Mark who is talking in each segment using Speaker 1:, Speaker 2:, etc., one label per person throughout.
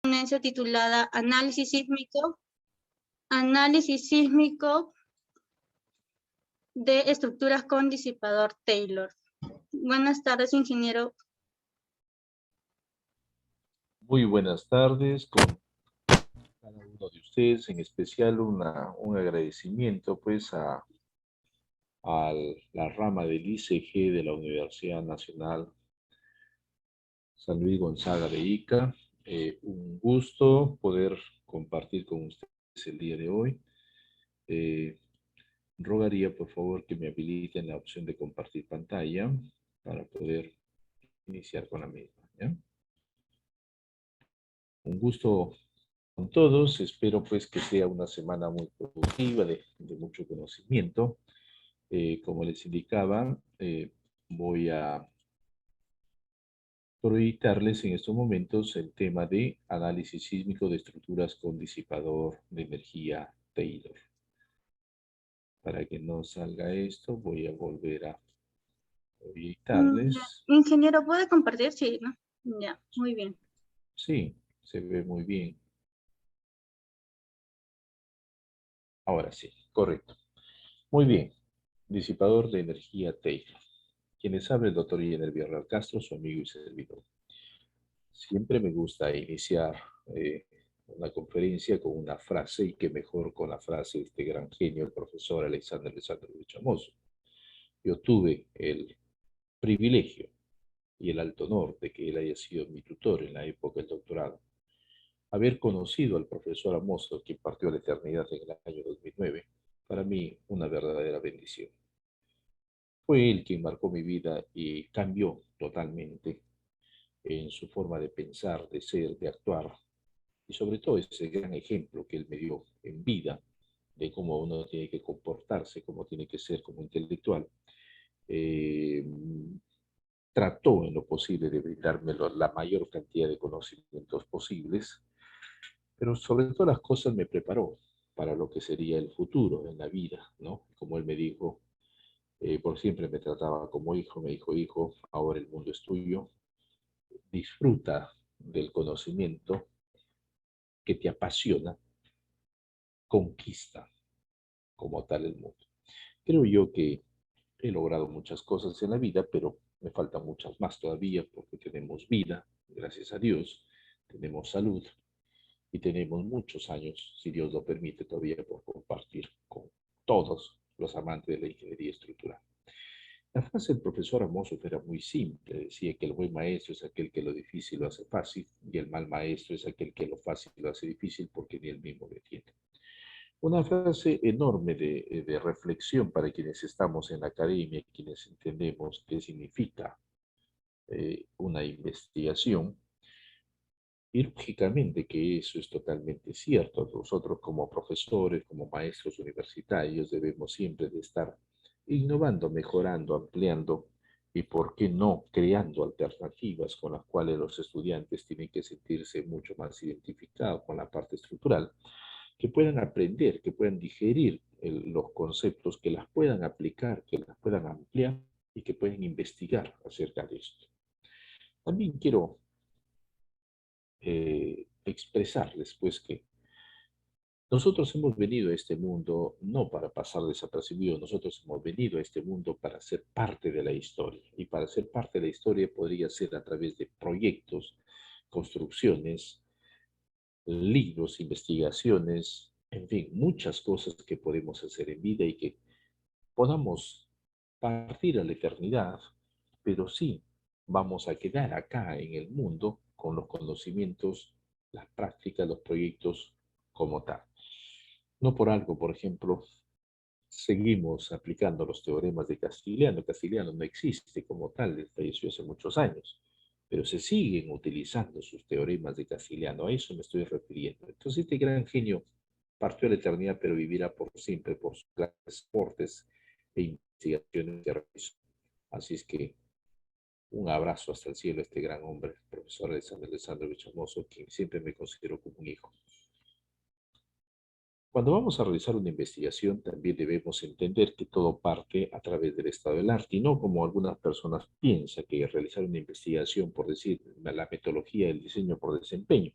Speaker 1: ponencia titulada Análisis sísmico de estructuras con disipador Taylor. Buenas tardes, ingeniero.
Speaker 2: Muy buenas tardes con cada uno de ustedes, en especial un agradecimiento pues a la rama del ICG de la Universidad Nacional San Luis Gonzaga de Ica. Un gusto poder compartir con ustedes el día de hoy. Rogaría por favor que me habiliten la opción de compartir pantalla para poder iniciar con la misma, ¿ya? Un gusto con todos, espero pues que sea una semana muy productiva, de mucho conocimiento. Como les indicaba, voy a proyectarles en estos momentos el tema de análisis sísmico de estructuras con disipador de energía Taylor. Para que no salga esto, voy a volver a proyectarles.
Speaker 1: Ingeniero, ¿puede compartir? Sí, ¿no? Ya, muy bien.
Speaker 2: Sí, se ve muy bien. Ahora sí, correcto. Muy bien. Disipador de energía Taylor. Quienes habla el doctor Jenner Villarreal Castro, su amigo y servidor. Siempre me gusta iniciar una conferencia con una frase, y qué mejor con la frase de este gran genio, el profesor Alexander Alexandrovich Amoso. Yo tuve el privilegio y el alto honor de que él haya sido mi tutor en la época del doctorado. Haber conocido al profesor Amoso, que partió a la eternidad en el año 2009, para mí una verdadera bendición. Fue él quien marcó mi vida y cambió totalmente en su forma de pensar, de ser, de actuar, y sobre todo ese gran ejemplo que él me dio en vida de cómo uno tiene que comportarse, cómo tiene que ser como intelectual. Eh, Trató en lo posible de brindarme la mayor cantidad de conocimientos posibles, pero sobre todas las cosas me preparó para lo que sería el futuro en la vida, ¿no? Como él me dijo, por siempre me trataba como hijo, me dijo, hijo, ahora el mundo es tuyo, disfruta del conocimiento que te apasiona, conquista como tal el mundo. Creo yo que he logrado muchas cosas en la vida, pero me faltan muchas más todavía porque tenemos vida, gracias a Dios, tenemos salud y tenemos muchos años, si Dios lo permite, todavía por compartir con todos los amantes de la ingeniería estructural. La frase del profesor Amoso era muy simple. Decía que el buen maestro es aquel que lo difícil lo hace fácil y el mal maestro es aquel que lo fácil lo hace difícil porque ni él mismo lo entiende. Una frase enorme de reflexión para quienes estamos en la academia, quienes entendemos qué significa una investigación. Y lógicamente que eso es totalmente cierto. Nosotros como profesores, como maestros universitarios, debemos siempre de estar innovando, mejorando, ampliando y, ¿por qué no?, creando alternativas con las cuales los estudiantes tienen que sentirse mucho más identificados con la parte estructural, que puedan aprender, que puedan digerir los conceptos, que las puedan aplicar, que las puedan ampliar y que puedan investigar acerca de esto. También quiero expresarles pues que nosotros hemos venido a este mundo no para pasar desapercibidos, nosotros hemos venido a este mundo para ser parte de la historia, y para ser parte de la historia podría ser a través de proyectos, construcciones, libros, investigaciones, en fin, muchas cosas que podemos hacer en vida y que podamos partir a la eternidad, pero sí vamos a quedar acá en el mundo con los conocimientos, las prácticas, los proyectos como tal. No por algo, por ejemplo, seguimos aplicando los teoremas de Castiliano. Castiliano no existe como tal, falleció hace muchos años, pero se siguen utilizando sus teoremas de Castiliano. A eso me estoy refiriendo. Entonces, este gran genio partió a la eternidad, pero vivirá por siempre por sus grandes aportes e investigaciones que realizó. Así es que un abrazo hasta el cielo a este gran hombre, el profesor Alexander Alexandrovich Amoso, quien siempre me considero como un hijo. Cuando vamos a realizar una investigación, también debemos entender que todo parte a través del estado del arte, y no como algunas personas piensan que realizar una investigación, por decir, la metodología del diseño por desempeño.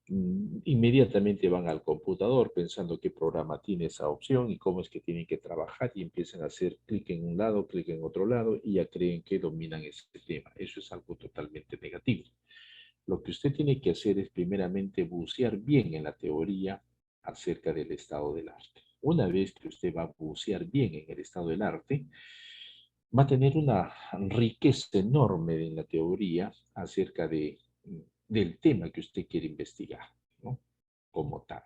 Speaker 2: inmediatamente van al computador pensando qué programa tiene esa opción y cómo es que tienen que trabajar y empiezan a hacer clic en un lado, clic en otro lado y ya creen que dominan ese tema. Eso es algo totalmente negativo. Lo que usted tiene que hacer es primeramente bucear bien en la teoría acerca del estado del arte. Una vez que usted va a bucear bien en el estado del arte, va a tener una riqueza enorme en la teoría acerca del tema que usted quiere investigar, ¿no? Como tal.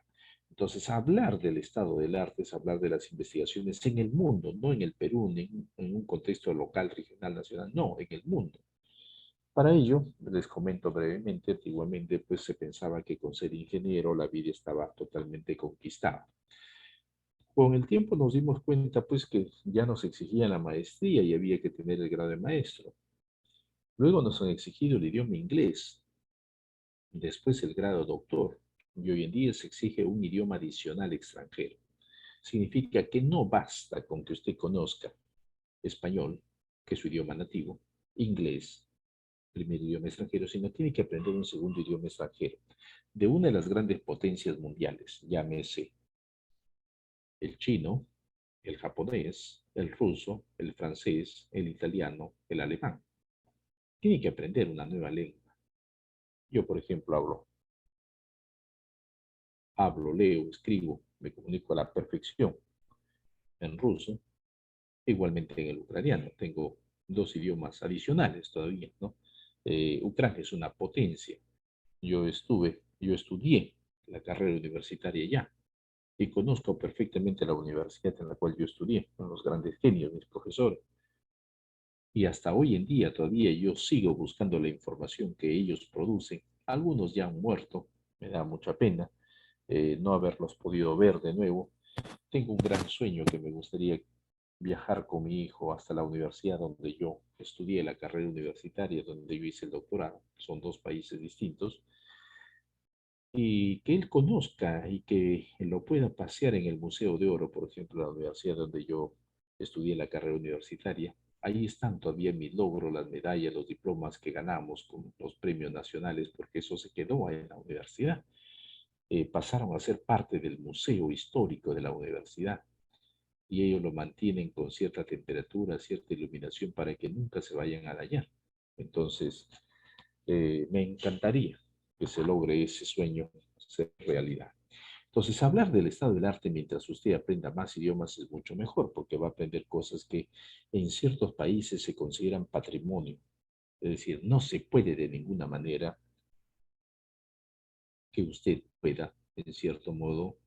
Speaker 2: Entonces, hablar del estado del arte es hablar de las investigaciones en el mundo, no en el Perú, ni en un contexto local, regional, nacional, no, en el mundo. Para ello, les comento brevemente, antiguamente pues se pensaba que con ser ingeniero la vida estaba totalmente conquistada. Con el tiempo nos dimos cuenta pues que ya nos exigían la maestría y había que tener el grado de maestro. Luego nos han exigido el idioma inglés, después el grado doctor, y hoy en día se exige un idioma adicional extranjero. Significa que no basta con que usted conozca español, que es su idioma nativo, inglés, primer idioma extranjero, sino tiene que aprender un segundo idioma extranjero de una de las grandes potencias mundiales, llámese el chino, el japonés, el ruso, el francés, el italiano, el alemán. Tiene que aprender una nueva lengua. Yo, por ejemplo, leo, escribo, me comunico a la perfección en ruso, igualmente en el ucraniano. Tengo dos idiomas adicionales todavía, ¿no? Ucrania es una potencia. Yo estudié la carrera universitaria ya y conozco perfectamente la universidad en la cual yo estudié, con los grandes genios, mis profesores. Y hasta hoy en día todavía yo sigo buscando la información que ellos producen. Algunos ya han muerto, me da mucha pena no haberlos podido ver de nuevo. Tengo un gran sueño que me gustaría viajar con mi hijo hasta la universidad donde yo estudié la carrera universitaria, donde yo hice el doctorado. Son dos países distintos. Y que él conozca y que lo pueda pasear en el Museo de Oro, por ejemplo, la universidad donde yo estudié la carrera universitaria. Ahí están todavía mis logros, las medallas, los diplomas que ganamos con los premios nacionales, porque eso se quedó ahí en la universidad. Pasaron a ser parte del museo histórico de la universidad y ellos lo mantienen con cierta temperatura, cierta iluminación para que nunca se vayan a dañar. Entonces, me encantaría que se logre ese sueño ser realidad. Entonces, hablar del estado del arte mientras usted aprenda más idiomas es mucho mejor, porque va a aprender cosas que en ciertos países se consideran patrimonio. Es decir, no se puede de ninguna manera que usted pueda, en cierto modo,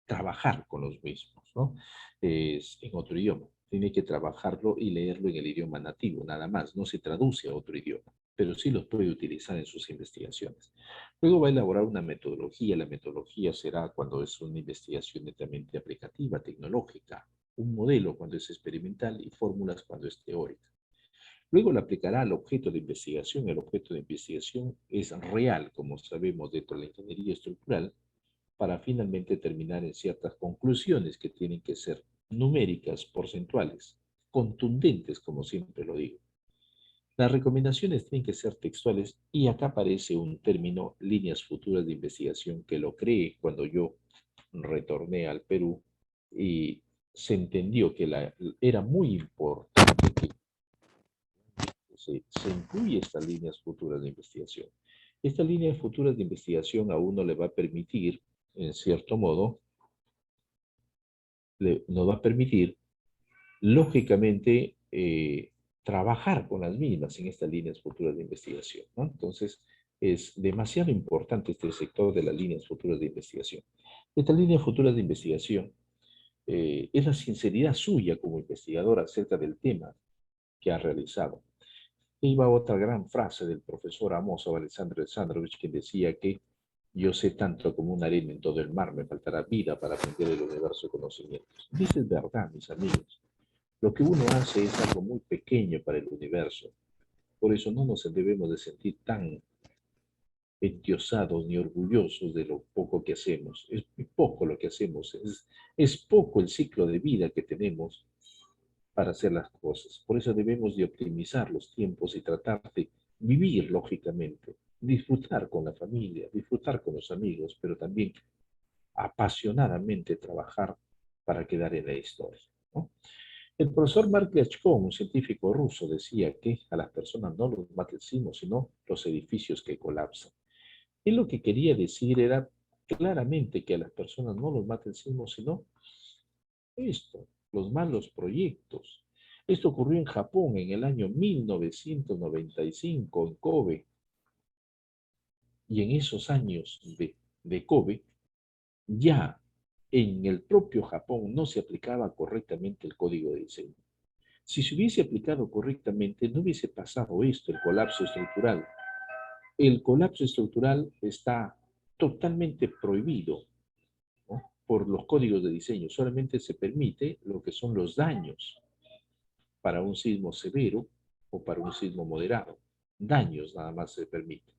Speaker 2: trabajar con los mismos, ¿no? Es en otro idioma. Tiene que trabajarlo y leerlo en el idioma nativo, nada más. No se traduce a otro idioma, pero sí los puede utilizar en sus investigaciones. Luego va a elaborar una metodología. La metodología será cuando es una investigación netamente aplicativa, tecnológica, un modelo cuando es experimental y fórmulas cuando es teórica. Luego la aplicará al objeto de investigación. El objeto de investigación es real, como sabemos dentro de la ingeniería estructural, para finalmente terminar en ciertas conclusiones que tienen que ser numéricas, porcentuales, contundentes, como siempre lo digo. Las recomendaciones tienen que ser textuales y acá aparece un término, líneas futuras de investigación, que lo creé cuando yo retorné al Perú y se entendió que era muy importante que se incluye estas líneas futuras de investigación. Estas líneas futuras de investigación a uno le va a permitir, en cierto modo, nos va a permitir, lógicamente, trabajar con las mismas en estas líneas futuras de investigación, ¿no? Entonces, es demasiado importante este sector de las líneas futuras de investigación. Estas líneas futuras de investigación es la sinceridad suya como investigador acerca del tema que ha realizado. Iba otra gran frase del profesor Amos Alexander Alexandrovich, que decía que yo sé tanto como una arena en todo el mar, me faltará vida para aprender el universo de conocimientos. Y eso es verdad, mis amigos. Lo que uno hace es algo muy pequeño para el universo. Por eso no nos debemos de sentir tan endiosados ni orgullosos de lo poco que hacemos. Es muy poco lo que hacemos. Es poco el ciclo de vida que tenemos para hacer las cosas. Por eso debemos de optimizar los tiempos y tratar de vivir lógicamente, disfrutar con la familia, disfrutar con los amigos, pero también apasionadamente trabajar para quedar en la historia, ¿no? El profesor Mark Lyachkov, un científico ruso, decía que a las personas no los mata el sismo, sino los edificios que colapsan. Él lo que quería decir era claramente que a las personas no los mata el sismo, sino esto, los malos proyectos. Esto ocurrió en Japón en el año 1995, en Kobe, y en esos años de Kobe, ya en el propio Japón no se aplicaba correctamente el código de diseño. Si se hubiese aplicado correctamente, no hubiese pasado esto, el colapso estructural. El colapso estructural está totalmente prohibido, ¿no?, por los códigos de diseño. Solamente se permite lo que son los daños para un sismo severo o para un sismo moderado. Daños nada más se permite.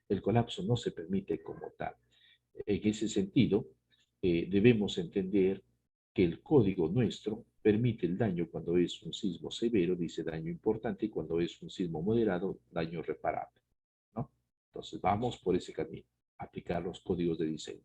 Speaker 2: El colapso no se permite como tal. En ese sentido, debemos entender que el código nuestro permite el daño cuando es un sismo severo, dice daño importante, y cuando es un sismo moderado, daño reparable, ¿no? Entonces vamos por ese camino, aplicar los códigos de diseño.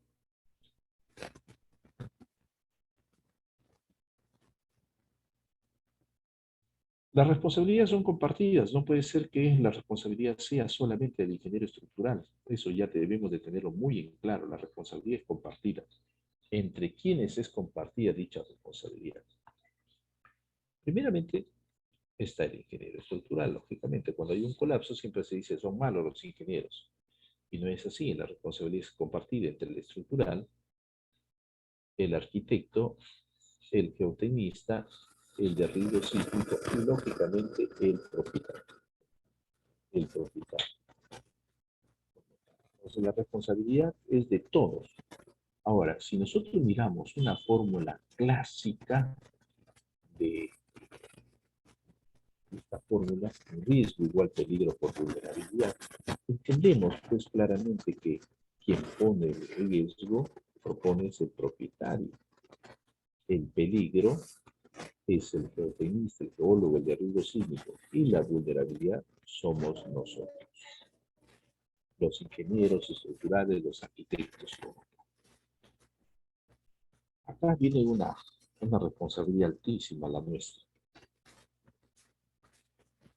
Speaker 2: Las responsabilidades son compartidas, no puede ser que la responsabilidad sea solamente del ingeniero estructural. Eso ya debemos de tenerlo muy en claro, la responsabilidad es compartida. ¿Entre quiénes es compartida dicha responsabilidad? Primeramente, está el ingeniero estructural, lógicamente. Cuando hay un colapso siempre se dice son malos los ingenieros. Y no es así, la responsabilidad es compartida entre el estructural, el arquitecto, el geotecnista, el de riesgo sísmico y lógicamente el propietario. El propietario. Entonces la responsabilidad es de todos. Ahora, si nosotros miramos una fórmula clásica de esta fórmula, riesgo igual peligro por vulnerabilidad, entendemos pues claramente que quien pone el riesgo propone es el propietario. El peligro es el geotecnista, el geólogo, el de riesgo sísmico, y la vulnerabilidad somos nosotros, los ingenieros estructurales, los arquitectos. Acá viene una responsabilidad altísima la nuestra.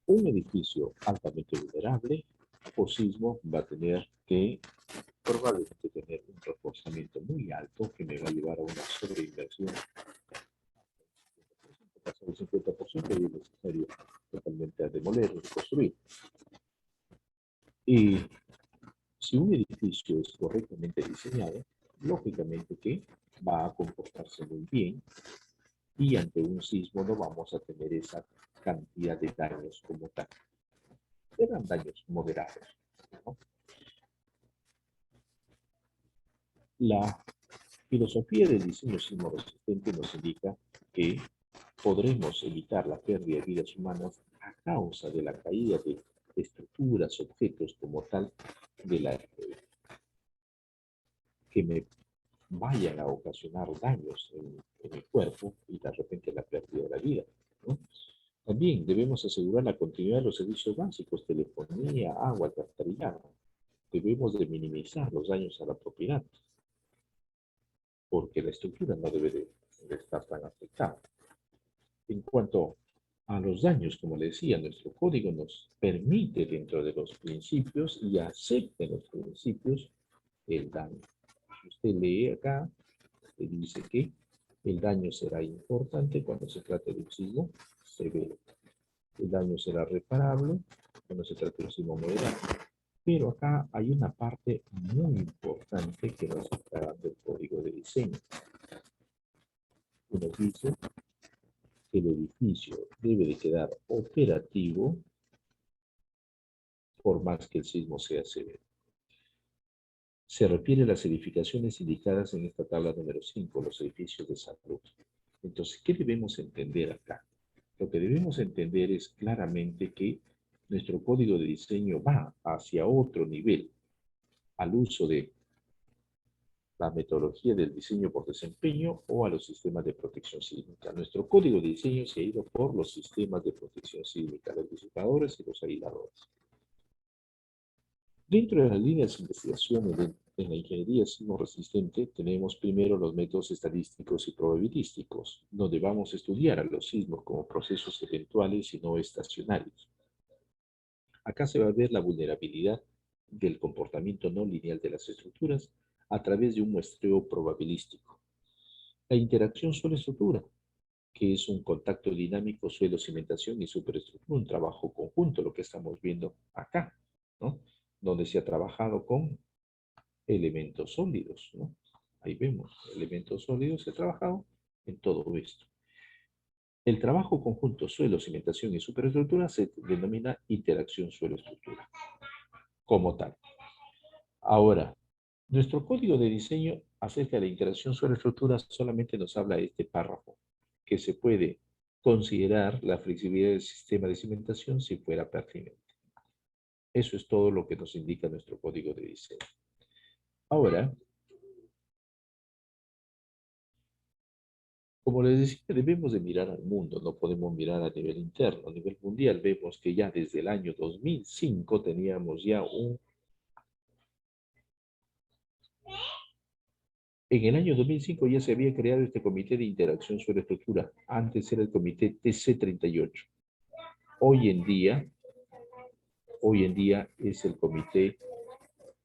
Speaker 2: Un edificio altamente vulnerable por sismo va a tener que probablemente tener un reforzamiento muy alto que me va a llevar a una sobreinversión. Pasar el 50% y es necesario totalmente a demoler, reconstruir. Y si un edificio es correctamente diseñado, lógicamente que va a comportarse muy bien y ante un sismo no vamos a tener esa cantidad de daños como tal. Serán daños moderados, ¿no? La filosofía del diseño sismo resistente nos indica que podremos evitar la pérdida de vidas humanas a causa de la caída de estructuras, objetos como tal, de la, que me vayan a ocasionar daños en el cuerpo y de repente la pérdida de la vida, ¿no? También debemos asegurar la continuidad de los servicios básicos, telefonía, agua, alcantarillado. Debemos de minimizar los daños a la propiedad, porque la estructura no debe de estar tan afectada. En cuanto a los daños, como le decía, nuestro código nos permite dentro de los principios y acepta en los principios el daño. Si usted lee acá, se dice que el daño será importante cuando se trate de un sismo severo. El daño será reparable cuando se trate de un sismo moderado. Pero acá hay una parte muy importante que nos está dando el código de diseño. Nos dice que el edificio debe de quedar operativo por más que el sismo sea severo. Se refiere a las edificaciones indicadas en esta tabla número 5, los edificios de salud. Entonces, ¿qué debemos entender acá? Lo que debemos entender es claramente que nuestro código de diseño va hacia otro nivel, al uso de la metodología del diseño por desempeño o a los sistemas de protección sísmica. Nuestro código de diseño se ha ido por los sistemas de protección sísmica, los disipadores y los aisladores. Dentro de las líneas de investigación en la ingeniería sismo-resistente tenemos primero los métodos estadísticos y probabilísticos, donde vamos a estudiar a los sismos como procesos eventuales y no estacionarios. Acá se va a ver la vulnerabilidad del comportamiento no lineal de las estructuras a través de un muestreo probabilístico. La interacción suelo-estructura, que es un contacto dinámico suelo-cimentación y superestructura, un trabajo conjunto, lo que estamos viendo acá, ¿no? Donde se ha trabajado con elementos sólidos, ¿no? Ahí vemos, elementos sólidos se ha trabajado en todo esto. El trabajo conjunto suelo, cimentación y superestructura se denomina interacción suelo-estructura, como tal. Ahora, nuestro código de diseño acerca de la interacción suelo-estructura solamente nos habla de este párrafo, que se puede considerar la flexibilidad del sistema de cimentación si fuera pertinente. Eso es todo lo que nos indica nuestro código de diseño. Ahora, como les decía, debemos de mirar al mundo, no podemos mirar a nivel interno. A nivel mundial vemos que ya desde el año 2005 teníamos ya En el año 2005 ya se había creado este Comité de Interacción sobre Estructura. Antes era el Comité TC38. Hoy en día, hoy en día es el Comité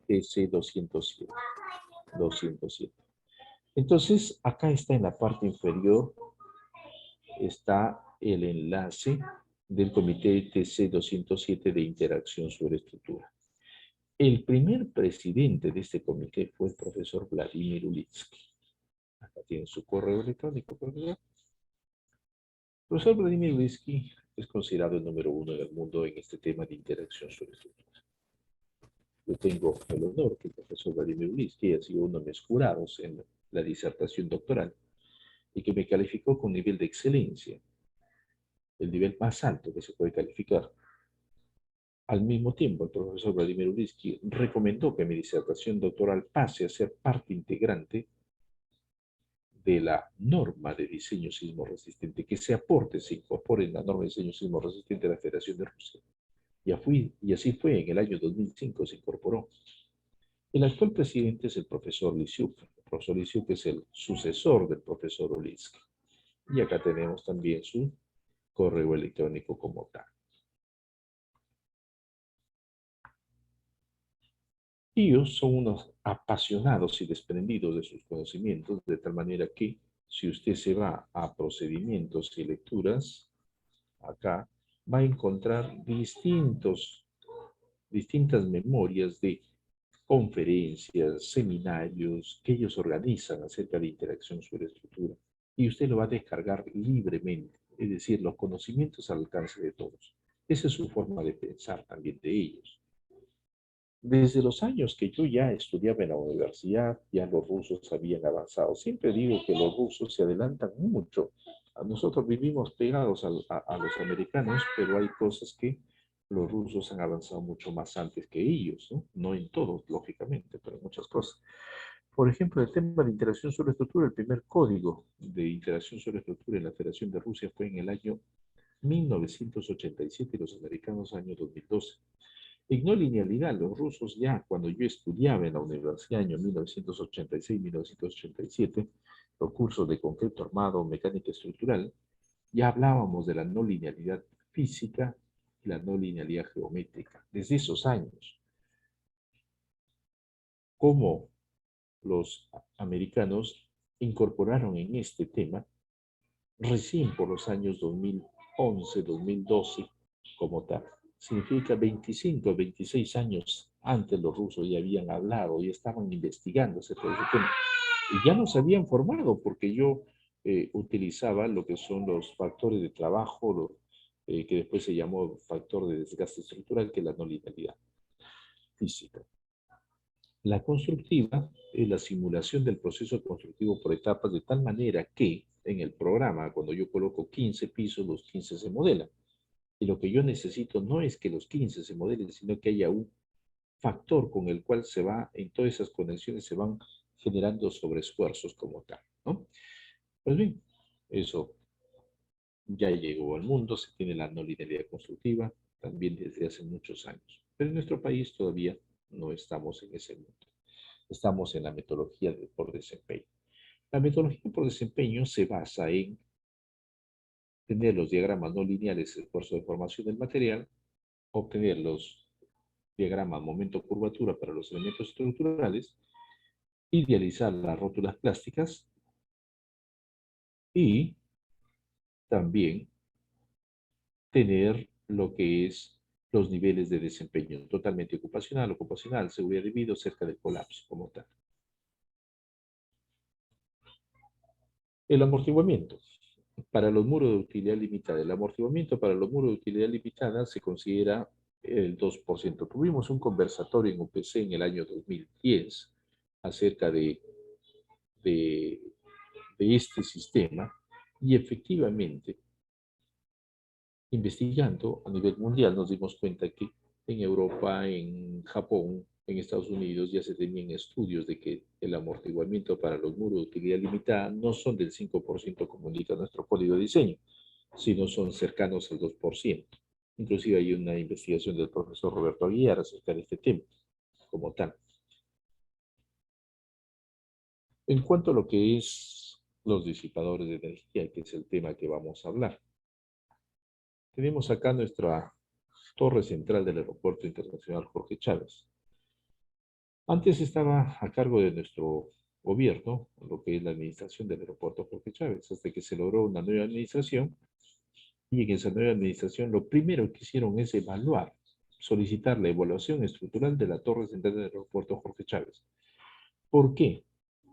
Speaker 2: TC207. 207. Entonces, acá está en la parte inferior, está el enlace del Comité TC207 de Interacción sobre Estructura. El primer presidente de este comité fue el profesor Vladimir Ulitsky. Acá tiene su correo electrónico, profesor. El profesor Vladimir Ulitsky es considerado el número uno en el mundo en este tema de interacción sobre estructuras. Yo tengo el honor que el profesor Vladimir Ulitsky ha sido uno de mis jurados en la disertación doctoral y que me calificó con nivel de excelencia, el nivel más alto que se puede calificar. Al mismo tiempo, el profesor Vladimir Ulitsky recomendó que mi disertación doctoral pase a ser parte integrante de la norma de diseño sismo resistente, que se incorpore en la norma de diseño sismo resistente de la Federación de Rusia. Y así fue, en el año 2005 se incorporó. El actual presidente es el profesor Lisiuk. El profesor Lisiuk es el sucesor del profesor Ulitsky. Y acá tenemos también su correo electrónico como tal. Ellos son unos apasionados y desprendidos de sus conocimientos, de tal manera que si usted se va a procedimientos y lecturas, acá va a encontrar distintas memorias de conferencias, seminarios que ellos organizan acerca de interacción sobre estructura. Y usted lo va a descargar libremente, es decir, los conocimientos al alcance de todos. Esa es su forma de pensar también de ellos. Desde los años que yo ya estudiaba en la universidad, ya los rusos habían avanzado. Siempre digo que los rusos se adelantan mucho. Nosotros vivimos pegados a los americanos, pero hay cosas que los rusos han avanzado mucho más antes que ellos, ¿no? No en todo, lógicamente, pero en muchas cosas. Por ejemplo, el tema de interacción sobre estructura, el primer código de interacción sobre estructura en la Federación de Rusia fue en el año 1987 y los americanos año 2012. En no linealidad, los rusos ya, cuando yo estudiaba en la universidad, año 1986-1987, los cursos de concreto armado, mecánica estructural, ya hablábamos de la no linealidad física y la no linealidad geométrica. Desde esos años, cómo los americanos incorporaron en este tema recién por los años 2011, 2012, como tal. Significa 25, 26 años antes los rusos ya habían hablado, ya estaban investigando acerca de ese tema. Y ya nos habían formado porque yo utilizaba lo que son los factores de trabajo, que después se llamó factor de desgaste estructural, que es la no linealidad física. La constructiva es la simulación del proceso constructivo por etapas de tal manera que en el programa, cuando yo coloco 15 pisos, los 15 se modelan. Y lo que yo necesito no es que los 15 se modelen, sino que haya un factor con el cual en todas esas conexiones se van generando sobreesfuerzos como tal, ¿no? Pues bien, eso ya llegó al mundo, se tiene la no linealidad constructiva, también desde hace muchos años. Pero en nuestro país todavía no estamos en ese mundo. Estamos en la metodología por desempeño. La metodología por desempeño se basa en tener los diagramas no lineales de esfuerzo de formación del material, obtener los diagramas momento-curvatura para los elementos estructurales, idealizar las rótulas plásticas y también tener lo que es los niveles de desempeño totalmente ocupacional, seguridad de vida, cerca del colapso como tal. El amortiguamiento. Para los muros de utilidad limitada. El amortiguamiento para los muros de utilidad limitada se considera el 2%. Tuvimos un conversatorio en UPC en el año 2010 acerca de este sistema y efectivamente, investigando a nivel mundial, nos dimos cuenta que en Europa, en Japón, en Estados Unidos ya se tenían estudios de que el amortiguamiento para los muros de utilidad limitada no son del 5% como indica nuestro código de diseño, sino son cercanos al 2%. Inclusive hay una investigación del profesor Roberto Aguiar acerca de este tema, como tal. En cuanto a lo que es los disipadores de energía, que es el tema que vamos a hablar, tenemos acá nuestra torre central del Aeropuerto Internacional Jorge Chávez. Antes estaba a cargo de nuestro gobierno, lo que es la administración del Aeropuerto Jorge Chávez, hasta que se logró una nueva administración, y en esa nueva administración lo primero que hicieron es evaluar, solicitar la evaluación estructural de la torre central del Aeropuerto Jorge Chávez. ¿Por qué?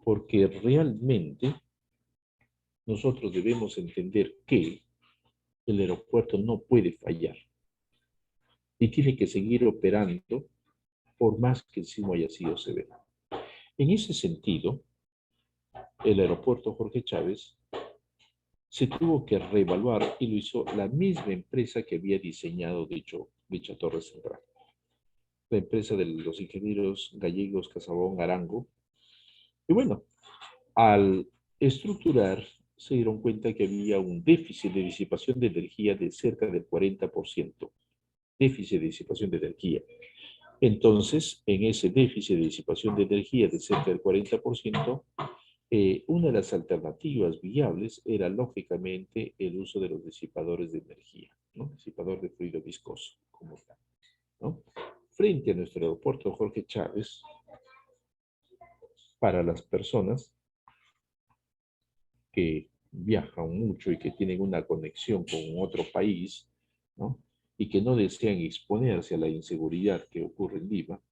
Speaker 2: Porque realmente nosotros debemos entender que el aeropuerto no puede fallar y tiene que seguir operando por más que el sismo haya sido severo. En ese sentido, el aeropuerto Jorge Chávez se tuvo que reevaluar y lo hizo la misma empresa que había diseñado dicha torre central. La empresa de los ingenieros gallegos Casabón Arango. Y bueno, al estructurar se dieron cuenta que había un déficit de disipación de energía de cerca del 40%. Déficit de disipación de energía. Entonces, en ese déficit de disipación de energía de cerca del 40%, una de las alternativas viables era, lógicamente, el uso de los disipadores de energía, ¿no? Disipador de fluido viscoso, como tal, ¿no? Frente a nuestro aeropuerto Jorge Chávez, para las personas que viajan mucho y que tienen una conexión con otro país, ¿no? Y que no desean exponerse a la inseguridad que ocurre en Lima,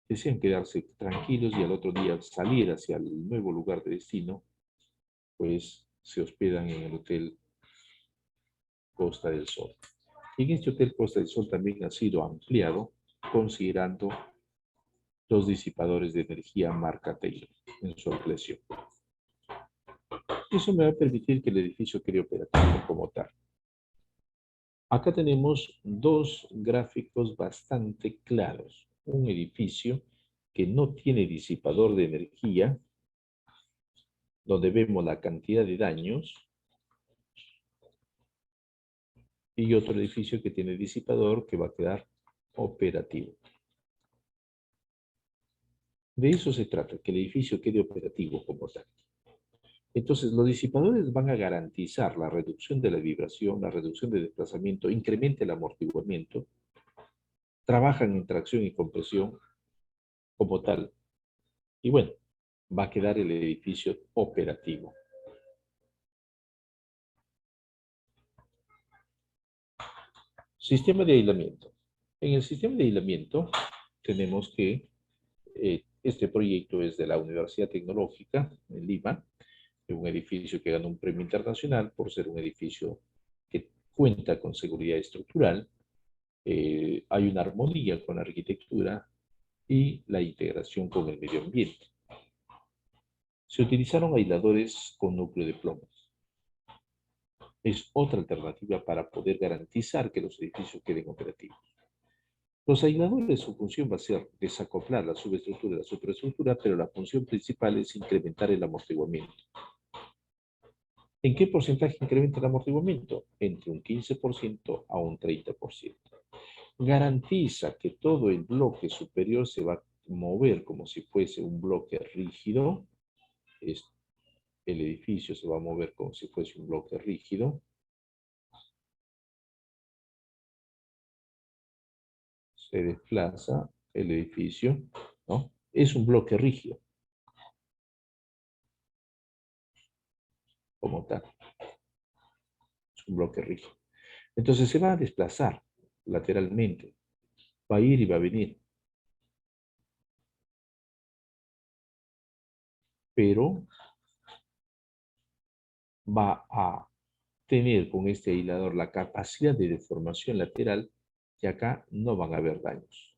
Speaker 2: desean quedarse tranquilos y al otro día salir hacia el nuevo lugar de destino, pues se hospedan en el Hotel Costa del Sol. Y en este Hotel Costa del Sol también ha sido ampliado, considerando los disipadores de energía marca Taylor en su ampliación. Eso me va a permitir que el edificio quede operativo como tal. Acá tenemos dos gráficos bastante claros. Un edificio que no tiene disipador de energía, donde vemos la cantidad de daños, y otro edificio que tiene disipador que va a quedar operativo. De eso se trata, que el edificio quede operativo como tal. Entonces, los disipadores van a garantizar la reducción de la vibración, la reducción de desplazamiento, incrementa el amortiguamiento, trabajan en tracción y compresión como tal. Y bueno, va a quedar el edificio operativo. Sistema de aislamiento. En el sistema de aislamiento tenemos que este proyecto es de la Universidad Tecnológica en Lima, de un edificio que ganó un premio internacional por ser un edificio que cuenta con seguridad estructural. Hay una armonía con la arquitectura y la integración con el medio ambiente. Se utilizaron aisladores con núcleo de plomo. Es otra alternativa para poder garantizar que los edificios queden operativos. Los aisladores, su función va a ser desacoplar la subestructura de la superestructura, pero la función principal es incrementar el amortiguamiento. ¿En qué porcentaje incrementa el amortiguamiento? Entre un 15% a un 30%. garantiza que todo el bloque superior se va a mover como si fuese un bloque rígido. El edificio se va a mover como si fuese un bloque rígido. Se desplaza el edificio, ¿no? Es un bloque rígido, como tal. Es un bloque rígido. Entonces se va a desplazar lateralmente. Va a ir y va a venir. Pero va a tener con este aislador la capacidad de deformación lateral que acá no van a haber daños.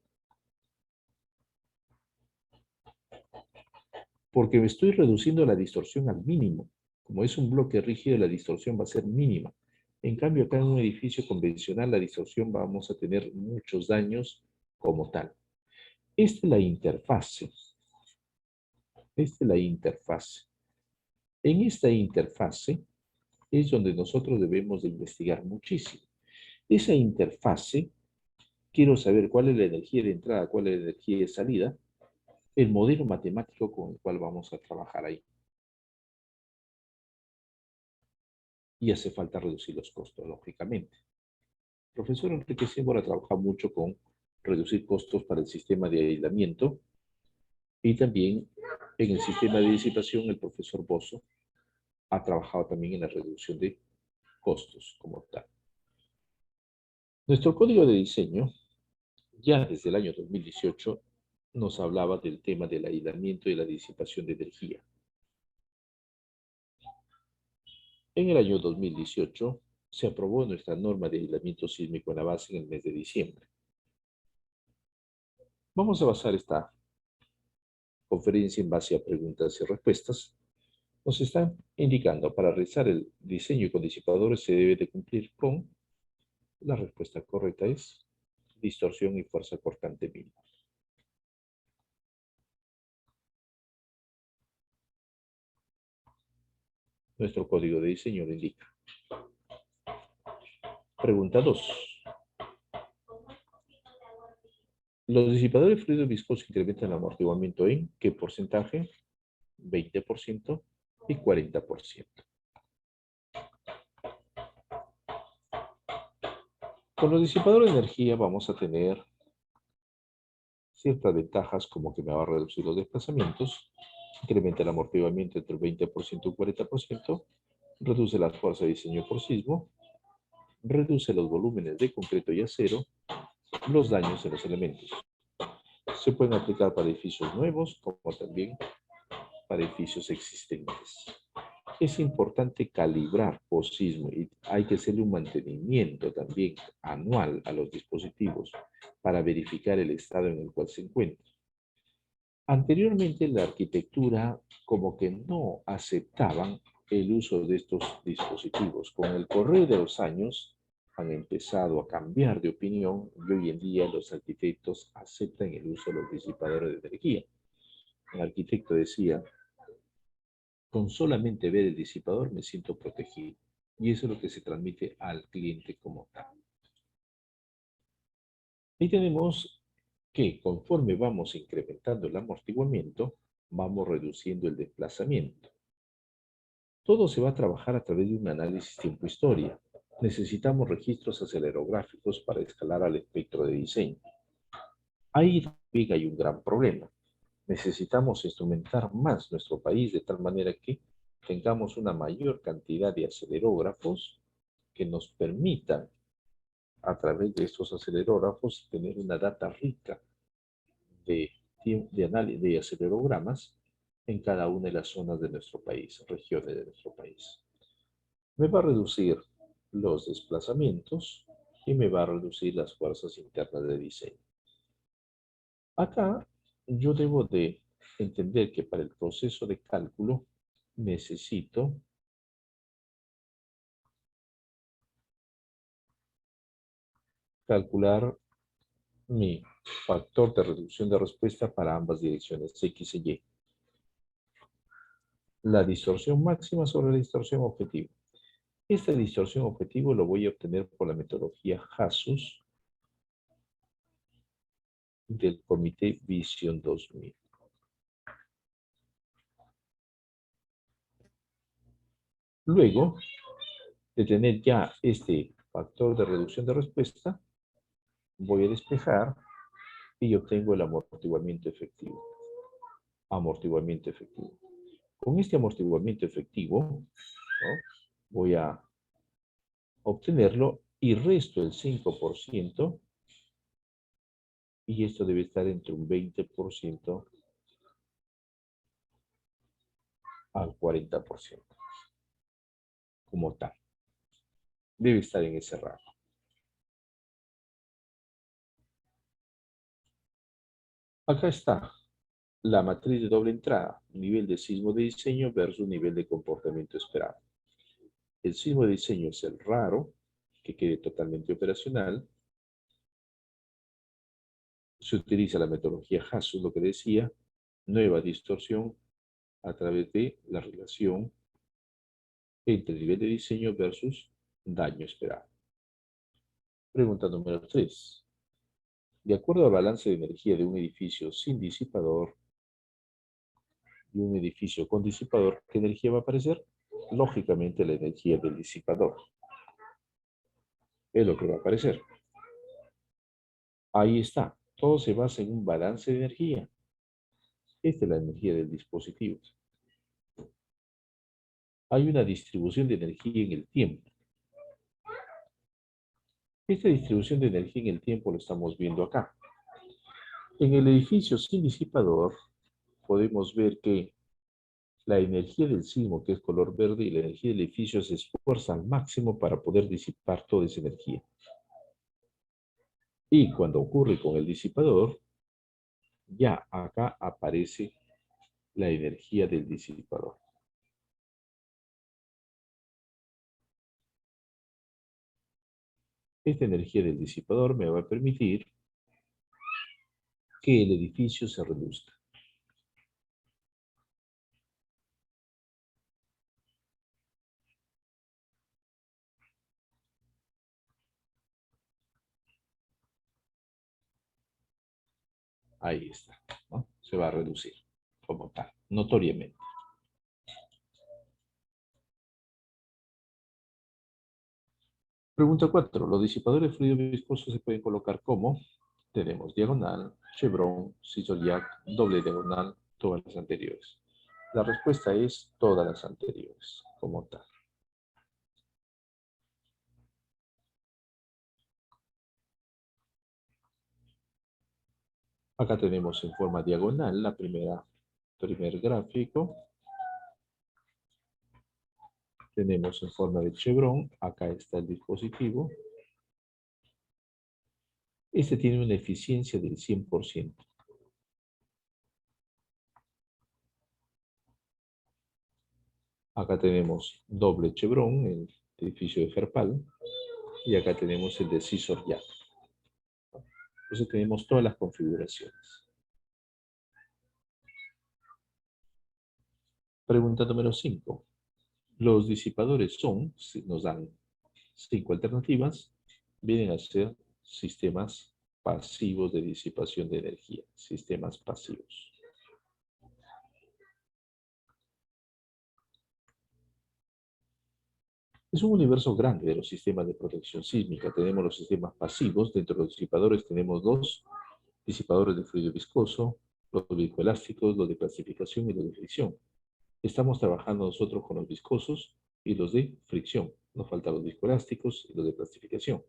Speaker 2: Porque me estoy reduciendo la distorsión al mínimo. Como es un bloque rígido, la distorsión va a ser mínima. En cambio, acá en un edificio convencional, la distorsión vamos a tener muchos daños como tal. Esta es la interfase. Esta es la interfase. En esta interfase es donde nosotros debemos de investigar muchísimo. Esa interfase, quiero saber cuál es la energía de entrada, cuál es la energía de salida, el modelo matemático con el cual vamos a trabajar ahí. Y hace falta reducir los costos, lógicamente. El profesor Enrique Siembra trabaja mucho con reducir costos para el sistema de aislamiento y también en el sistema de disipación el profesor Bozo ha trabajado también en la reducción de costos como tal. Nuestro código de diseño, ya desde el año 2018, nos hablaba del tema del aislamiento y la disipación de energía. En el año 2018 se aprobó nuestra norma de aislamiento sísmico en la base en el mes de diciembre. Vamos a basar esta conferencia en base a preguntas y respuestas. Nos están indicando para realizar el diseño con disipadores se debe de cumplir con, la respuesta correcta es distorsión y fuerza cortante mínima. Nuestro código de diseño lo indica. Pregunta 2. Los disipadores fluidos viscosos incrementan el amortiguamiento ¿en qué porcentaje? 20% y 40%. Con los disipadores de energía vamos a tener ciertas ventajas como que me va a reducir los desplazamientos, incrementa el amortiguamiento entre el 20% y 40%, reduce la fuerza de diseño por sismo, reduce los volúmenes de concreto y acero, los daños en los elementos. Se pueden aplicar para edificios nuevos como también para edificios existentes. Es importante calibrar post sismo y hay que hacerle un mantenimiento también anual a los dispositivos para verificar el estado en el cual se encuentran. Anteriormente la arquitectura como que no aceptaban el uso de estos dispositivos. Con el correr de los años han empezado a cambiar de opinión y hoy en día los arquitectos aceptan el uso de los disipadores de energía. Un arquitecto decía, con solamente ver el disipador me siento protegido. Y eso es lo que se transmite al cliente como tal. Ahí tenemos que conforme vamos incrementando el amortiguamiento, vamos reduciendo el desplazamiento. Todo se va a trabajar a través de un análisis tiempo-historia. Necesitamos registros acelerográficos para escalar al espectro de diseño. Ahí también hay un gran problema. Necesitamos instrumentar más nuestro país de tal manera que tengamos una mayor cantidad de acelerógrafos que nos permitan a través de estos acelerógrafos tener una data rica de acelerogramas en cada una de las zonas de nuestro país, regiones de nuestro país. Me va a reducir los desplazamientos y me va a reducir las fuerzas internas de diseño. Acá yo debo de entender que para el proceso de cálculo necesito calcular mi factor de reducción de respuesta para ambas direcciones, X y Y. La distorsión máxima sobre la distorsión objetiva. Esta distorsión objetivo lo voy a obtener por la metodología HASUS del Comité Visión 2000. Luego de tener ya este factor de reducción de respuesta, voy a despejar y obtengo el amortiguamiento efectivo. Amortiguamiento efectivo. Con este amortiguamiento efectivo, ¿no?, voy a obtenerlo y resto el 5%, y esto debe estar entre un 20% al 40%, como tal. Debe estar en ese rango. Acá está la matriz de doble entrada, nivel de sismo de diseño versus nivel de comportamiento esperado. El sismo de diseño es el raro, que quede totalmente operacional. Se utiliza la metodología Hasso, lo que decía, nueva distorsión a través de la relación entre nivel de diseño versus daño esperado. Pregunta número 3. De acuerdo al balance de energía de un edificio sin disipador y un edificio con disipador, ¿qué energía va a aparecer? Lógicamente la energía del disipador. Es lo que va a aparecer. Ahí está. Todo se basa en un balance de energía. Esta es la energía del dispositivo. Hay una distribución de energía en el tiempo. Esta distribución de energía en el tiempo lo estamos viendo acá. En el edificio sin disipador podemos ver que la energía del sismo, que es color verde, y la energía del edificio se esfuerza al máximo para poder disipar toda esa energía. Y cuando ocurre con el disipador, ya acá aparece la energía del disipador. Esta energía del disipador me va a permitir que el edificio se reduzca. Ahí está, ¿no? Se va a reducir como tal, notoriamente. Pregunta 4. Los disipadores de fluido viscoso se pueden colocar como: tenemos diagonal, chevron, zigzag, doble diagonal, todas las anteriores. La respuesta es todas las anteriores, como tal. Acá tenemos en forma diagonal la primer gráfico. Tenemos en forma de chevron, acá está el dispositivo. Este tiene una eficiencia del 100%. Acá tenemos doble chevron, el edificio de Ferpal, y acá tenemos el de Zigzag. Entonces tenemos todas las configuraciones. Pregunta número 5. Los disipadores son, si nos dan 5 alternativas, vienen a ser sistemas pasivos de disipación de energía. Sistemas pasivos. Es un universo grande de los sistemas de protección sísmica. Tenemos los sistemas pasivos. Dentro de los disipadores tenemos 2 disipadores de fluido viscoso, los viscoelásticos, los de clasificación y los de fricción. Estamos trabajando nosotros con los viscosos y los de fricción. Nos faltan los viscoelásticos y los de plastificación.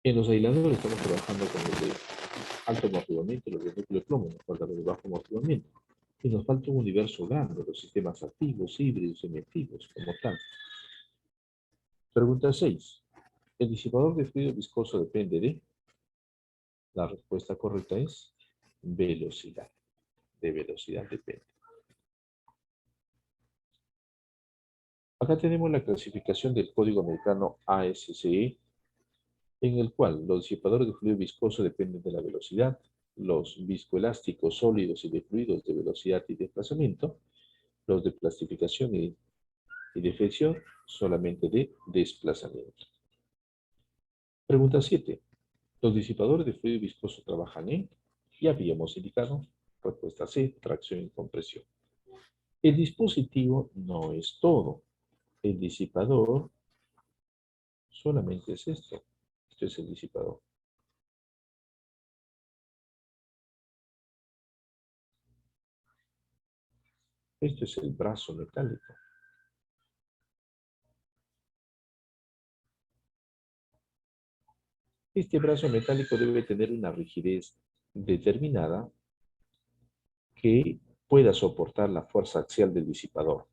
Speaker 2: En los aisladores estamos trabajando con los de alto amortiguamiento y los de núcleo de plomo. Nos faltan los de bajo amortiguamiento. Y nos falta un universo grande, los sistemas activos, híbridos, semiactivos, como tal. Pregunta 6. ¿El disipador de fluido viscoso depende de? La respuesta correcta es velocidad. De velocidad depende. Acá tenemos la clasificación del código americano ASCE, en el cual los disipadores de fluido viscoso dependen de la velocidad, los viscoelásticos sólidos y de fluidos de velocidad y desplazamiento, los de plastificación y de fricción solamente de desplazamiento. Pregunta 7. Los disipadores de fluido viscoso trabajan en, ya habíamos indicado, respuesta C, tracción y compresión. El dispositivo no es todo. El disipador solamente es esto. Este es el disipador. Este es el brazo metálico. Este brazo metálico debe tener una rigidez determinada que pueda soportar la fuerza axial del disipador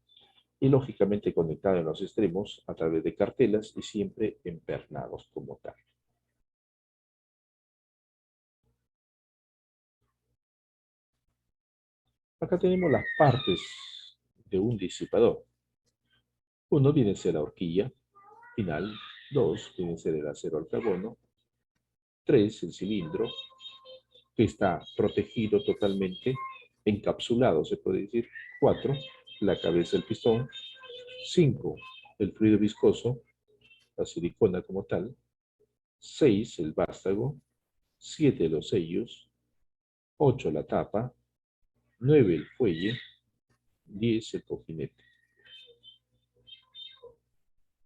Speaker 2: y lógicamente conectado en los extremos a través de cartelas y siempre empernados como tal. Acá tenemos las partes de un disipador. Uno viene a ser la horquilla final, 2 viene a ser el acero al carbono, 3 el cilindro, que está protegido totalmente, encapsulado se puede decir, 4 la cabeza del pistón, 5 el fluido viscoso, la silicona como tal, 6 el vástago, 7 los sellos, 8 la tapa, 9 el fuelle, 10 el cojinete.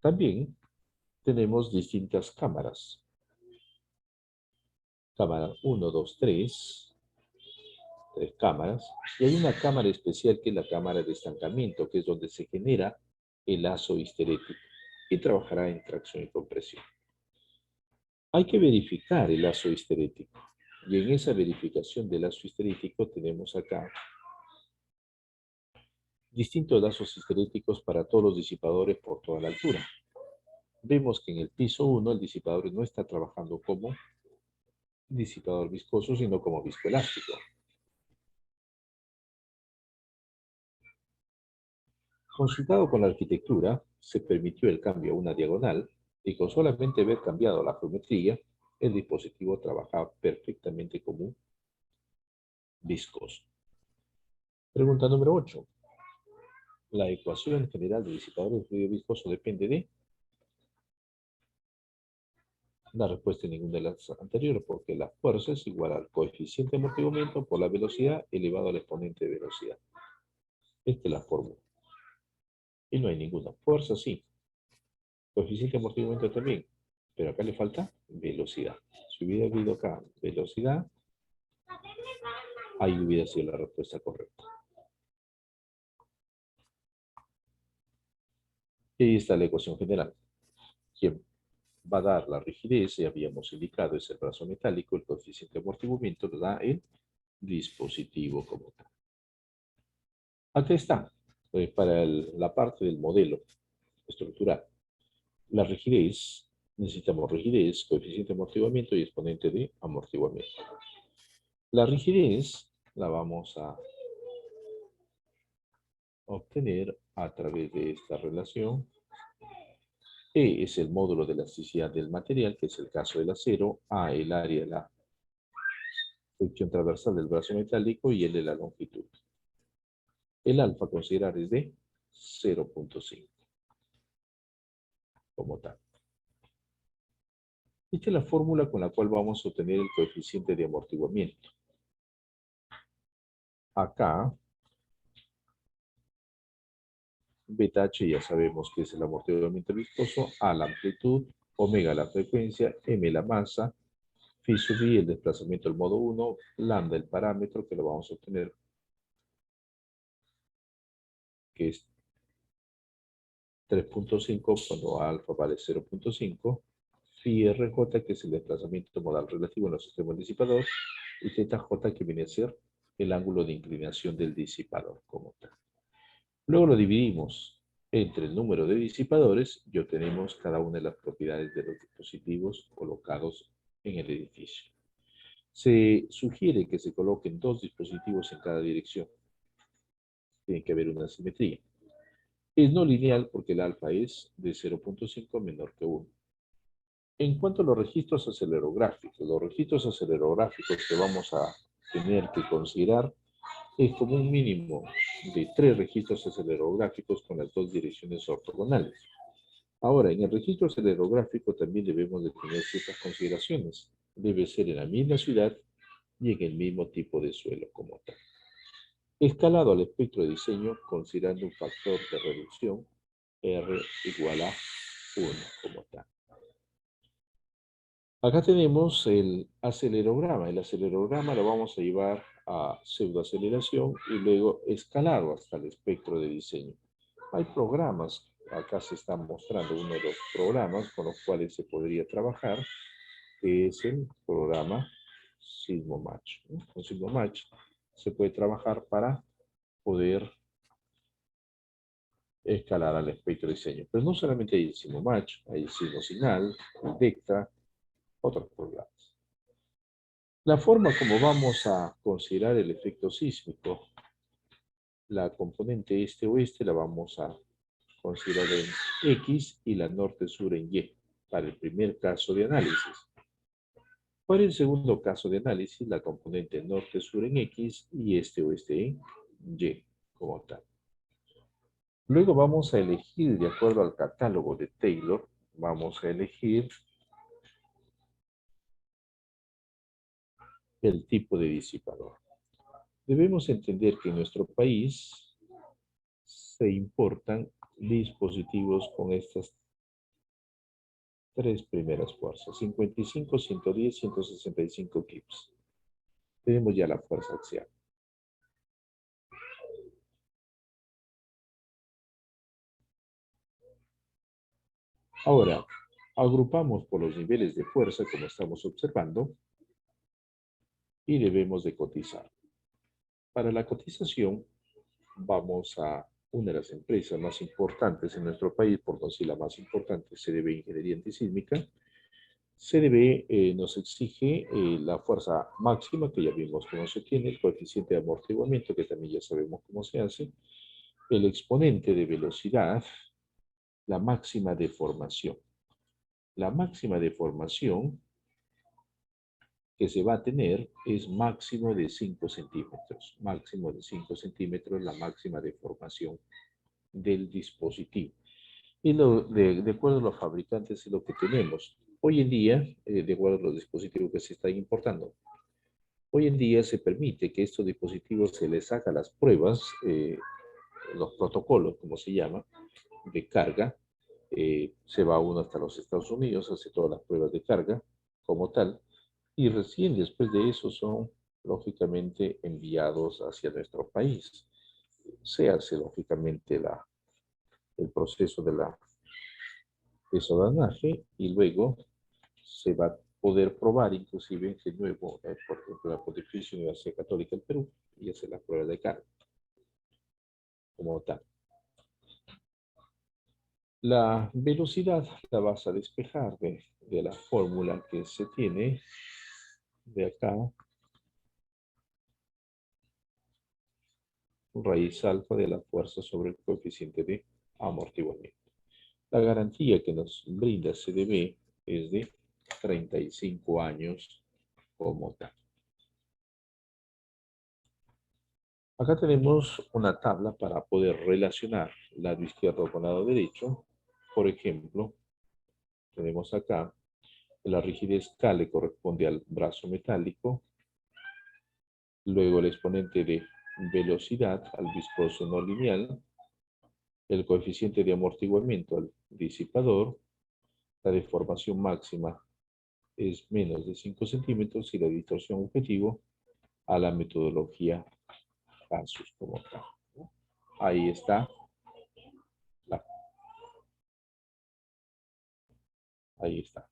Speaker 2: También tenemos distintas cámaras. Cámara 1, 2, 3 cámaras. Y hay una cámara especial que es la cámara de estancamiento, que es donde se genera el lazo histerético y trabajará en tracción y compresión. Hay que verificar el lazo histerético. Y en esa verificación del lazo histerético tenemos acá distintos lazos histeréticos para todos los disipadores por toda la altura. Vemos que en el piso 1 el disipador no está trabajando como disipador viscoso, sino como viscoelástico. Consultado con la arquitectura, se permitió el cambio a una diagonal y con solamente haber cambiado la geometría, el dispositivo trabajaba perfectamente como un viscoso. Pregunta número 8. La ecuación general del disipador de fluido viscoso depende de... La respuesta es ninguna de las anteriores, porque la fuerza es igual al coeficiente de amortiguamiento por la velocidad elevado al exponente de velocidad. Esta es la fórmula. Y no hay ninguna. Fuerza sí. Coeficiente de amortiguamiento también. Pero acá le falta velocidad. Si hubiera habido acá velocidad, ahí hubiera sido la respuesta correcta. Y ahí está la ecuación general. Quien va a dar la rigidez, ya habíamos indicado, es el brazo metálico, el coeficiente de amortiguamiento lo da el dispositivo como tal. Acá está, para la parte del modelo estructural. La rigidez, necesitamos rigidez, coeficiente de amortiguamiento y exponente de amortiguamiento. La rigidez la vamos a obtener a través de esta relación. E es el módulo de elasticidad del material, que es el caso del acero. A, el área de la fricción transversal del brazo metálico y L, la longitud. El alfa a considerar es de 0.5 como tal. Esta es la fórmula con la cual vamos a obtener el coeficiente de amortiguamiento. Acá, beta H ya sabemos que es el amortiguamiento viscoso, A la amplitud, omega la frecuencia, M la masa, phi sub i el desplazamiento del modo 1, lambda el parámetro que lo vamos a obtener, que es 3.5 cuando alfa vale 0.5, phi rj que es el desplazamiento modal relativo en los sistemas disipador, y zj que viene a ser el ángulo de inclinación del disipador como tal. Luego lo dividimos entre el número de disipadores y obtenemos cada una de las propiedades de los dispositivos colocados en el edificio. Se sugiere que se coloquen 2 dispositivos en cada dirección. Tiene que haber una simetría. Es no lineal porque el alfa es de 0.5 menor que 1. En cuanto a los registros acelerográficos que vamos a tener que considerar es como un mínimo de 3 registros acelerográficos con las 2 direcciones ortogonales. Ahora, en el registro acelerográfico también debemos de tener ciertas consideraciones. debe ser en la misma ciudad y en el mismo tipo de suelo como tal. Escalado al espectro de diseño considerando un factor de reducción R igual a 1 como tal. Acá tenemos el acelerograma. El acelerograma lo vamos a llevar a pseudoaceleración y luego escalado hasta el espectro de diseño. Hay programas, acá se están mostrando uno de los programas con los cuales se podría trabajar, que es el programa SysmoMatch. Con SysmoMatch se puede trabajar para poder escalar al espectro de diseño. Pero no solamente hay el SysmoMatch, hay el SysmoSignal, el Dectra, otros programas. La forma como vamos a considerar el efecto sísmico, la componente este-oeste la vamos a considerar en X y la norte-sur en Y, para el primer caso de análisis. Para el segundo caso de análisis, la componente norte-sur en X y este-oeste en Y, como tal. Luego vamos a elegir, de acuerdo al catálogo de Taylor, vamos a elegir el tipo de disipador. Debemos entender que en nuestro país se importan dispositivos con estas tres primeras fuerzas, 55, 110, 165 kips. Tenemos ya la fuerza axial. Ahora, agrupamos por los niveles de fuerza, como estamos observando, y debemos de cotizar. Para la cotización, vamos a una de las empresas más importantes en nuestro país, por no decir la más importante, CDB Ingeniería Antisísmica. CDB nos exige la fuerza máxima, que ya vimos cómo se tiene, el coeficiente de amortiguamiento, que también ya sabemos cómo se hace, el exponente de velocidad, la máxima deformación. La máxima deformación que se va a tener es máximo de 5 centímetros. Máximo de 5 centímetros la máxima deformación del dispositivo. Y de acuerdo a los fabricantes es lo que tenemos. Hoy en día, de acuerdo a los dispositivos que se están importando, hoy en día se permite que estos dispositivos se les haga las pruebas, los protocolos, como se llama, de carga. Se va uno hasta los Estados Unidos, hace todas las pruebas de carga como tal, y recién después de eso son lógicamente enviados hacia nuestro país. Se hace lógicamente el proceso de soldanaje y luego se va a poder probar inclusive de nuevo, por ejemplo, la Pontificia Universidad Católica del Perú y hacer la prueba de carga como tal. La velocidad la vas a despejar de la fórmula que se tiene de acá, raíz alfa de la fuerza sobre el coeficiente de amortiguamiento. La garantía que nos brinda CDB es de 35 años como tal. Acá tenemos una tabla para poder relacionar lado izquierdo con lado derecho. Por ejemplo, tenemos acá que la rigidez K le corresponde al brazo metálico, luego el exponente de velocidad al viscoso no lineal, el coeficiente de amortiguamiento al disipador, la deformación máxima es menos de 5 centímetros y la distorsión objetivo a la metodología Hansus como tal. Ahí está. Ahí está.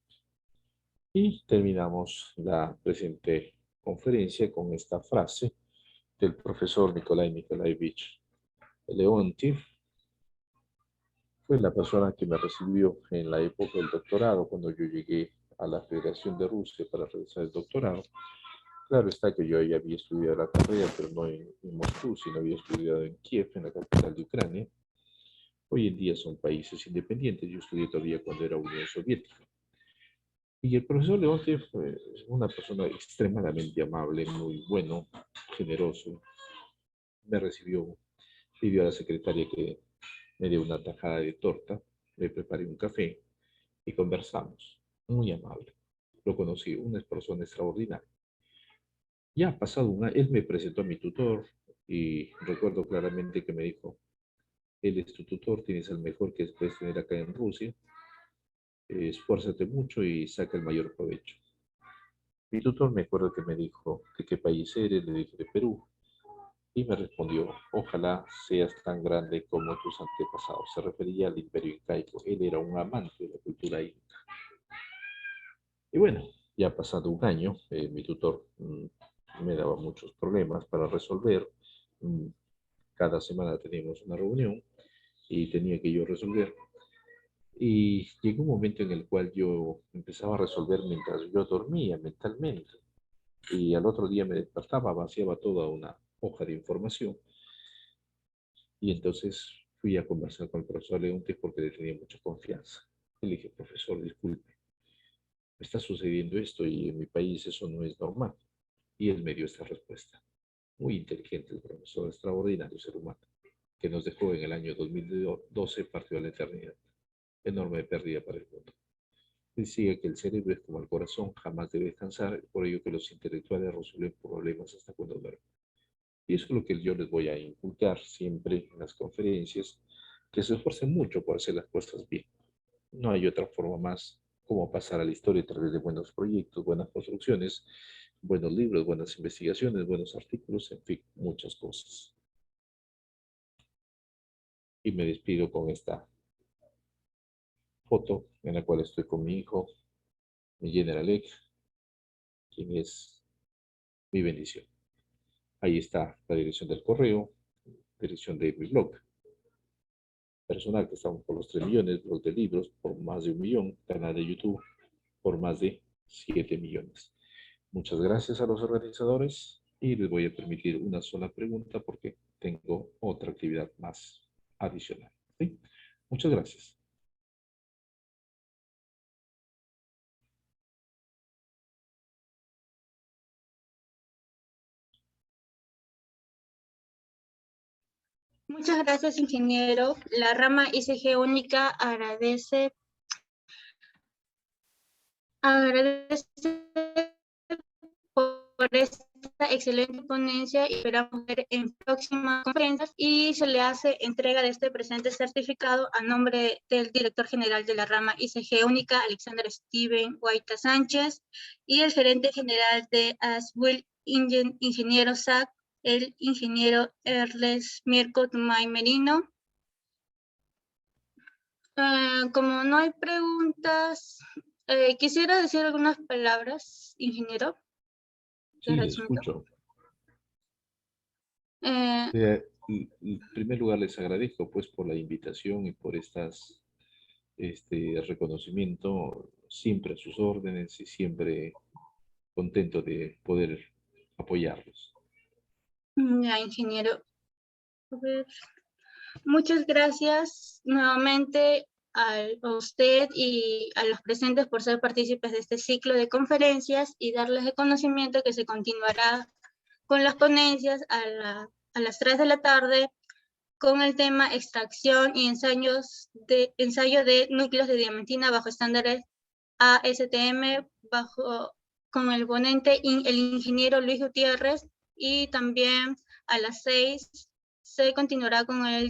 Speaker 2: Y terminamos la presente conferencia con esta frase del profesor Nikolai Nikolaevich Leontiev. Fue la persona que me recibió en la época del doctorado, cuando yo llegué a la Federación de Rusia para realizar el doctorado. Claro está que yo ya había estudiado la carrera, pero no en Moscú, sino había estudiado en Kiev, en la capital de Ucrania. Hoy en día son países independientes. Yo estudié todavía cuando era Unión Soviética. Y el profesor Leontiev es una persona extremadamente amable, muy bueno, generoso. Me recibió, pidió a la secretaria que me dio una tajada de torta, le preparé un café y conversamos. Muy amable. lo conocí, una persona extraordinaria. Ya ha pasado un año, él me presentó a mi tutor y recuerdo claramente que me dijo, él es tu tutor, tienes el mejor que puedes tener acá en Rusia, esfuérzate mucho y saca el mayor provecho. Mi tutor me acuerdo que me dijo, ¿de qué país eres? Le dije, de Perú. Y me respondió, ojalá seas tan grande como tus antepasados. Se refería al imperio incaico. Él era un amante de la cultura inca. Y bueno, ya ha pasado un año, mi tutor me daba muchos problemas para resolver. Mm, Cada semana teníamos una reunión y tenía que yo resolver. Y llegó un momento en el cual yo empezaba a resolver mientras yo dormía mentalmente. Y al otro día me despertaba, vaciaba toda una hoja de información. Y entonces fui a conversar con el profesor Leonte porque le tenía mucha confianza. Y le dije, profesor, disculpe, me está sucediendo esto y en mi país eso no es normal. Y él me dio esta respuesta. Muy inteligente el profesor, extraordinario ser humano, que nos dejó en el año 2012, partió a la eternidad. Enorme pérdida para el mundo. Decía que el cerebro es como el corazón, jamás debe descansar, por ello que los intelectuales resuelven problemas hasta cuando duermen. Y eso es lo que yo les voy a inculcar siempre en las conferencias, que se esfuercen mucho por hacer las cosas bien. No hay otra forma más como pasar a la historia a través de buenos proyectos, buenas construcciones, buenos libros, buenas investigaciones, buenos artículos, en fin, muchas cosas. Y me despido con esta foto en la cual estoy con mi hijo, mi General Alex, quien es mi bendición. Ahí está la dirección del correo, dirección de mi blog personal, que estamos por los 3 millones, blog de libros por más de 1 millón, canal de YouTube por más de 7 millones. Muchas gracias a los organizadores y les voy a permitir una sola pregunta porque tengo otra actividad más adicional. ¿Sí? Muchas gracias.
Speaker 1: Muchas gracias, ingeniero. La rama ICG Única agradece por esta excelente ponencia y esperamos ver en próximas conferencias y se le hace entrega de este presente certificado a nombre del director general de la rama ICG Única, Alexander Steven Guaita Sánchez, y el gerente general de Aswil Ingeniero SAC, el ingeniero Erles Mirko Tumay Merino. Como no hay preguntas, quisiera decir algunas palabras, ingeniero.
Speaker 2: Sí, les escucho.
Speaker 1: Eh,
Speaker 2: En primer lugar, les agradezco pues por la invitación y por este reconocimiento, siempre a sus órdenes y siempre contento de poder apoyarlos.
Speaker 1: ya, ingeniero. A ver, muchas gracias nuevamente a usted y a los presentes por ser partícipes de este ciclo de conferencias y darles el conocimiento que se continuará con las ponencias a las 3 de la tarde con el tema extracción y ensayo de núcleos de diamantina bajo estándares ASTM con el ponente el ingeniero Luis Gutiérrez, y también a las 6 se continuará con el